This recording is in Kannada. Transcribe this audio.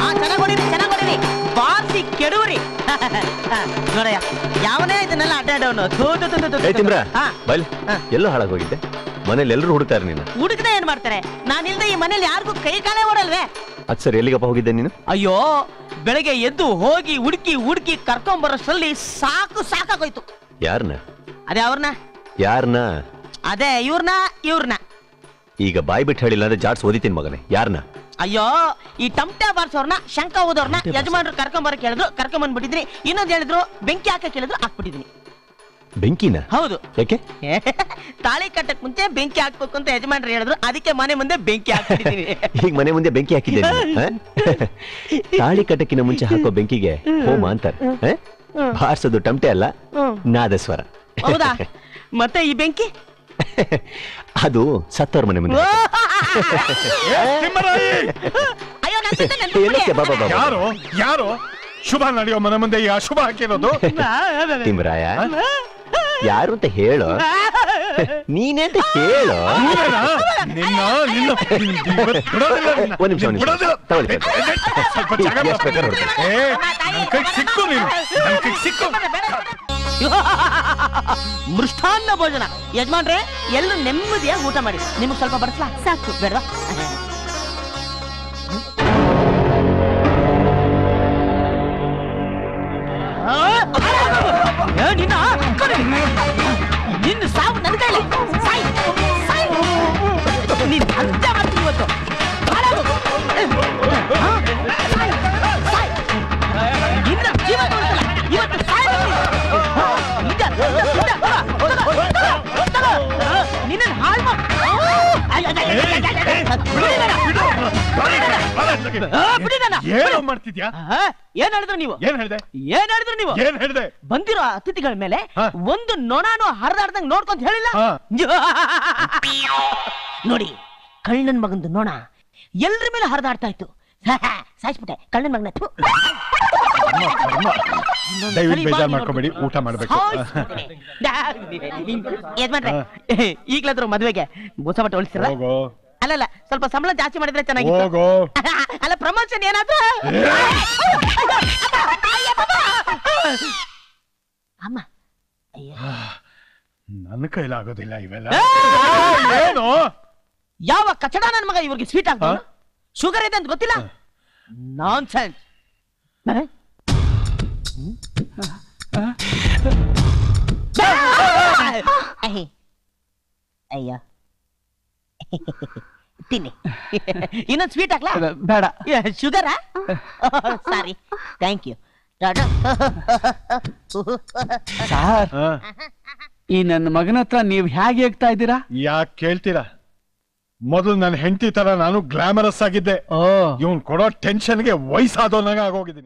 ಚೆನ್ನಾಗಿ ಬಾರ್ಸಿ ಕೆಡುವ್ರಿ ನೋಡಯ್ಯ ಯಾವನೇ ಇದನ್ನೆಲ್ಲ ಅಡ್ಡಾಡವನು ಎಲ್ಲೋ ಹಾಳಾಗೋಗಿದ್ದೆ ಮನೇಲಿ ಎಲ್ಲರೂ ಹುಡುಕ್ತಾರೆ ನೀನು ಹುಡುಕದೆ ಏನ್ ಮಾಡ್ತಾರೆ ನಾನಿಲ್ದೆ ಈ ಮನೇಲಿ ಯಾರಿಗೂ ಕೈ ಕಾಲೇ ಓಡಲ್ವೇ ಅದ್ ಸರಿ ಎಲ್ಲಿಗಪ್ಪ ಹೋಗಿದ್ದೆ ನೀನು ಅಯ್ಯೋ ಬೆಳಗ್ಗೆ ಎದ್ದು ಹೋಗಿ ಹುಡುಕಿ ಕರ್ಕೊಂಬರೋಷ್ಟ್ರಲ್ಲಿ ಸಾಕಾಗೋಯ್ತು ಯಾರನ್ನ ಅದೇ ಅವ್ರನ್ನ ಯಾರನ್ನ ಅದೇ ಇವ್ರನ್ನ ಈಗ ಬಾಯ್ ಬಿಟ್ಟು ಹೇಳಿಲ್ಲ ಅಂದ್ರೆ ಜಾಡ್ಸ್ ಓದಿತೀನಿ ಮಗನೇ ಯಾರನ್ನ ಅಯ್ಯೋ ಈ ಟಮಟೆ ಬಾರ್ಸೋರ್ನ ಶಂಕ ಓದೋರ್ನ ಯಜಮಾನ್ರು ಕರ್ಕೊಂಬರಕ್ ಹೇಳಿದ್ರು ಕರ್ಕೊಂಬಂದ್ಬಿಟ್ಟಿದ್ರಿ ಇನ್ನೊಂದು ಹೇಳಿದ್ರು ಬೆಂಕಿ ಹಾಕಕ್ ಹೇಳಿದ್ರು ಹಾಕ್ಬಿಟ್ಟಿದೀನಿ ಬೆಂಕಿನ ಹೌದು ಯಾಕೆ ತಾಳಿ ಕಟ್ಟಕ್ ಮುಂಚೆ ಬೆಂಕಿ ಹಾಕ್ಬೇಕು ಅಂತ ಯಜಮಾನ್ರು ಹೇಳಿದ್ರು ಅದಕ್ಕೆ ಮನೆ ಮುಂದೆ ಬೆಂಕಿ ಹಾಕ್ಬಿಟ್ಟಿದೀನಿ ಈಗ ಮನೆ ಮುಂದೆ ಬೆಂಕಿ ಹಾಕಿದ್ದೇನೆ ತಾಳಿ ಕಟ್ಟಕ್ಕಿನ ಮುಂಚೆ ಹಾಕೋ ಬೆಂಕಿಗೆ ಹೋಮ ಅಂತಾರೆ ಬಾರ್ಸೋದು ಟಮಟೆ ಅಲ್ಲ ನಾದಸ್ವರ ಹೌದಾ ಮತ್ತೆ ಈ ಬೆಂಕಿ ಅದು ಸತ್ತವ್ರ ಮನೆ ಮುಂದೆ ಯಾರು ಶುಭ ನಡೆಯೋ ಮನೆ ಮುಂದೆ ಈ ಅಶುಭ ಹಾಕಿರೋದು ತಿಮ್ಮರಾಯ ಯಾರು ಅಂತ ಹೇಳು ನೀನೇ ಅಂತ ಹೇಳು ಒಂದ್ ನಿಮಿಷ ಮೃಷ್ಟಾನ್ನ ಭೋಜನ ಯಜಮಾನ್ರೆ ಎಲ್ಲರೂ ನೆಮ್ಮದಿಯಾಗಿ ಊಟ ಮಾಡಿ ನಿಮ್ಗೆ ಸ್ವಲ್ಪ ಬಡಿಸ್ಲಾ ಸಾಕು ಬೇಡವಾ ನಿನ್ನ ಸಾವು ನನ್ನ ಕೈಲಿ ನೀನ್ ಅಂತ್ಯ ಮಾಡ್ತೀನಿ ಇವತ್ತು ನಿನ್ನ ಜೀವ ನೋಡ್ತಲ್ಲ ಇವತ್ತು ನಿನ್ನ ಹಾಳು ಮಾಡ್ತಿದ್ಯಾ ಏನ್ ಹೇಳಿದ್ರು ನೀವು ಬಂದಿರೋ ಅತಿಥಿಗಳ ಮೇಲೆ ಒಂದು ನೊಣಾನು ಹರಿದಾಡ್ದಂಗ್ ನೋಡ್ಕೊಂತ ಹೇಳಿಲ್ಲ ನೋಡಿ ಕಳ್ಳನ್ ಮಗಂದು ನೊಣ ಎಲ್ರ ಮೇಲೆ ಹರಿದಾಡ್ತಾ ಇತ್ತು ಸಾಯಿಸ್ಬಿಟ್ಟೆ ಕಳ್ಳನ್ ಮಗನ ಬೇಜಾರ್ ಮಾಡ್ಕೋಬೇಡಿ ಊಟ ಮಾಡ್ಬೇಕು ಯಜಮಾನ್ರೆ ಈಗ್ಲಾದ್ರು ಮದ್ವೆಗೆ ಹೊಸ ಬಟ್ಟೆ ಹೊಲಿಸಿರ ಅಲ್ಲಲ್ಲ ಸ್ವಲ್ಪ ಸಂಬಳ ಜಾಸ್ತಿ ಮಾಡಿದ್ರೆ ಚೆನ್ನಾಗಿತ್ತು ಅಲ್ಲ ಪ್ರಮೋಷನ್ ಏನಾದ್ರು ಅಮ್ಮ ನನ್ನ ಕೈಲಾಗೋದಿಲ್ಲ ಇವೆಲ್ಲ ಏನು ಯಾವ ಕಚಡ ನನ್ನ ಮಗ ಇವ್ರಿಗೆ ಸ್ವೀಟ್ ಆಗ್ತದೆ ಶುಗರ್ ಇದೆ ಅಂತ ಗೊತ್ತಿಲ್ಲ ನಾನ್ಸೆನ್ಸ್ ಅಯ್ಯ ತಿನ್ನಿ ಇನ್ನೊಂದು ಸ್ವೀಟ್ ಹಾಕ್ಲಾ ಬೇಡ ಶುಗರಾ ಸಾರಿ ಥ್ಯಾಂಕ್ ಯು ಸಾರ್ ಈ ನನ್ನ ಮಗನ ಹತ್ರ ನೀವು ಹೇಗೆ ಹೇಳ್ತಾ ಇದ್ದೀರಾ ಯಾಕೆ ಕೇಳ್ತೀರಾ ಮೊದಲು ನನ್ನ ಹೆಂಡತಿ ತರ ನಾನು ಗ್ಲಾಮರಸ್ ಆಗಿದ್ದೆ ಇವನ್ ಕೊಡೋ ಟೆನ್ಷನ್ಗೆ ವಯಸ್ಸಾದವನಾಗ ಆಗೋಗಿದ್ದೀನಿ